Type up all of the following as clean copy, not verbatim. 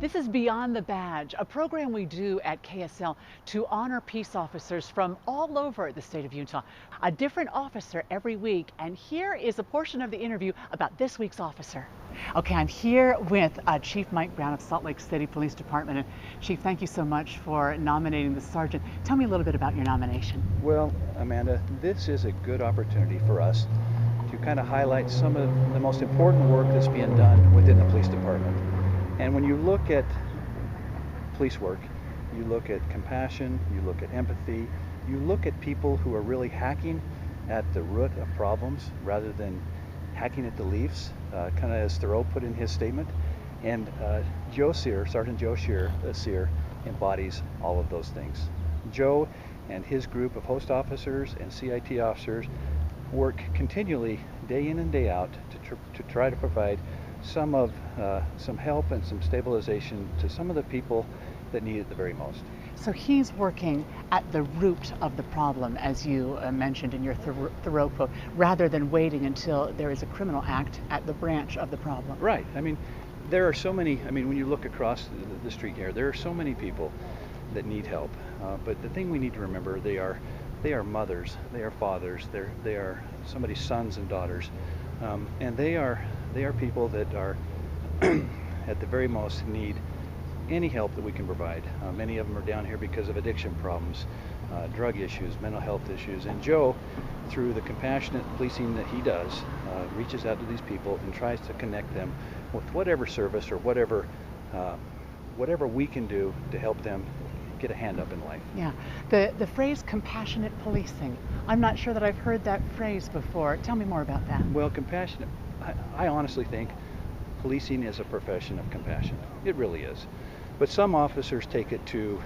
This is Beyond the Badge, a program we do at KSL to honor peace officers from all over the state of Utah. A different officer every week, and here is a portion of the interview about this week's officer. Okay, I'm here with Chief Mike Brown of Salt Lake City Police Department. And Chief, thank you so much for nominating the sergeant. Tell me a little bit about your nomination. Well, Amanda, this is a good opportunity for us to kind of highlight some of the most important work that's being done within the police department. And when you look at police work, you look at compassion, you look at empathy, you look at people who are really hacking at the root of problems rather than hacking at the leaves, kind of as Thoreau put in his statement. And Sergeant Joe Sear embodies all of those things. Joe and his group of host officers and CIT officers work continually day in and day out to try to provide some help and some stabilization to some of the people that need it the very most. So he's working at the root of the problem, as you mentioned in your Thoreau quote, rather than waiting until there is a criminal act at the branch of the problem. Right. I mean, there are so many, when you look across the street here, there are so many people that need help. But the thing we need to remember, they are mothers, they are fathers, they are somebody's sons and daughters, and they are people that are at the very most need any help that we can provide. Many of them are down here because of addiction problems, drug issues, mental health issues, and Joe, through the compassionate policing that he does, reaches out to these people and tries to connect them with whatever service or whatever we can do to help them get a hand up in life. Yeah, the phrase compassionate policing, I'm not sure that I've heard that phrase before. Tell me more about that. Well, compassionate, I honestly think policing is a profession of compassion. It really is. But some officers take it to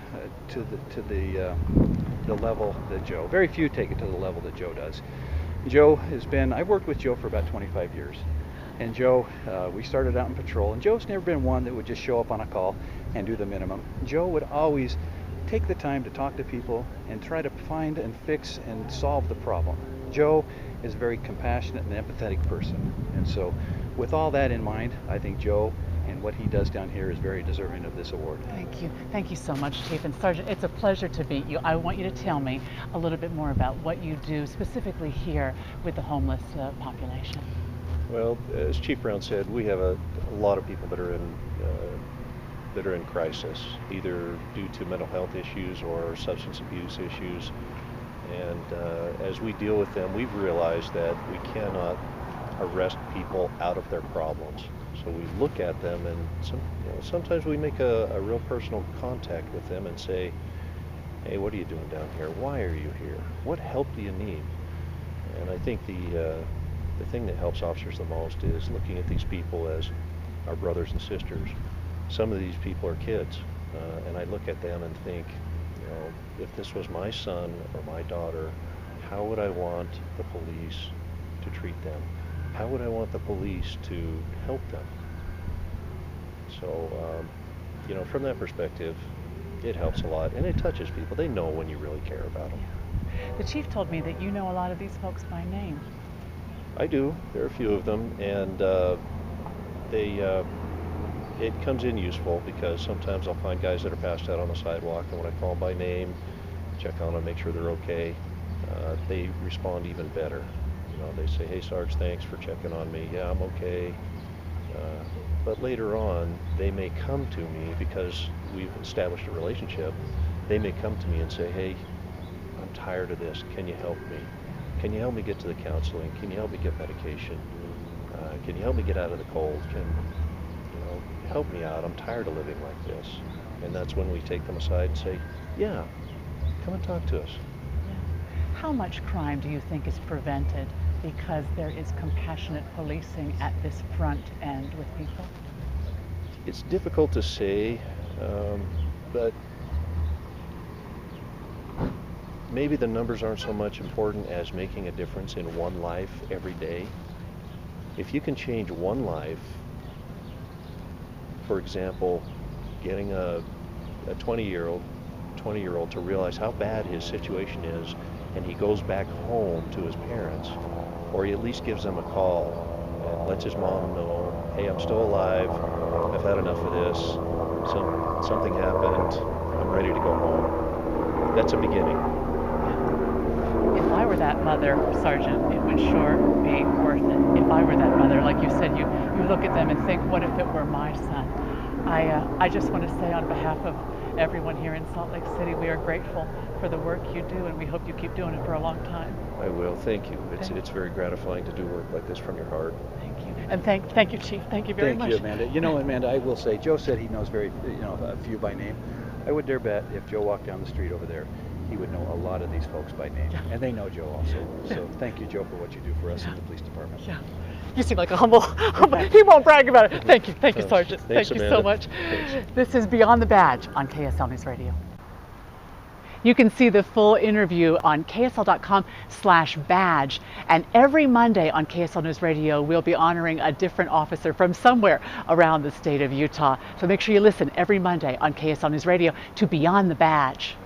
the level that Joe. Very few take it to the level that Joe does. I've worked with Joe for about 25 years. And Joe, we started out in patrol, and Joe's never been one that would just show up on a call and do the minimum. Joe would always take the time to talk to people and try to find and fix and solve the problem. Joe is a very compassionate and empathetic person. And so with all that in mind, I think Joe and what he does down here is very deserving of this award. Thank you. Thank you so much, Chief. And Sergeant, it's a pleasure to meet you. I want you to tell me a little bit more about what you do specifically here with the homeless population. Well, as Chief Brown said, we have a lot of people that are in crisis, either due to mental health issues or substance abuse issues. And as we deal with them, we've realized that we cannot arrest people out of their problems. So we look at them, and sometimes we make a real personal contact with them and say, hey, what are you doing down here? Why are you here? What help do you need? And I think the thing that helps officers the most is looking at these people as our brothers and sisters. Some of these people are kids, and I look at them and think, if this was my son or my daughter, how would I want the police to treat them? How would I want the police to help them? So, from that perspective, it helps a lot, and it touches people. They know when you really care about them. Yeah. The Chief told me that you know a lot of these folks by name. I do. There are a few of them, and it comes in useful because sometimes I'll find guys that are passed out on the sidewalk, and when I call them by name, check on them, make sure they're okay, they respond even better. They say, hey, Sarge, thanks for checking on me. Yeah, I'm okay. But later on, they may come to me because we've established a relationship. They may come to me and say, hey, I'm tired of this. Can you help me? Can you help me get to the counseling? Can you help me get medication? Can you help me get out of the cold? Help me out. I'm tired of living like this. And that's when we take them aside and say, yeah, come and talk to us. Yeah. How much crime do you think is prevented because there is compassionate policing at this front end with people? It's difficult to say, but maybe the numbers aren't so much important as making a difference in one life every day. If you can change one life, for example, getting a 20-year-old to realize how bad his situation is, and he goes back home to his parents, or he at least gives them a call and lets his mom know, hey, I'm still alive, I've had enough of this, Something happened. I'm ready to go home. That's a beginning. If I were that mother, Sergeant, it would sure be worth it. If I were that mother, like you said, you look at them and think, what if it were my son? I just want to say on behalf of everyone here in Salt Lake City, we are grateful for the work you do, and we hope you keep doing it for a long time. I will. Thank you. It's very gratifying to do work like this from your heart. Thank you. And thank you, Chief. Thank you very much. Thank you, Amanda. You know, Amanda, I will say, Joe said he knows a few by name. I would dare bet if Joe walked down the street over there, he would know a lot of these folks by name. Yeah. And they know Joe also. Yeah. So thank you, Joe, for what you do for us in the police department. Yeah. You seem like a humble, he won't brag about it. Thank you, Sergeant. Thanks, Thank you Amanda. so much. Thanks. This is Beyond the Badge on KSL News Radio. You can see the full interview on ksl.com/badge. And every Monday on KSL News Radio, we'll be honoring a different officer from somewhere around the state of Utah. So make sure you listen every Monday on KSL News Radio to Beyond the Badge.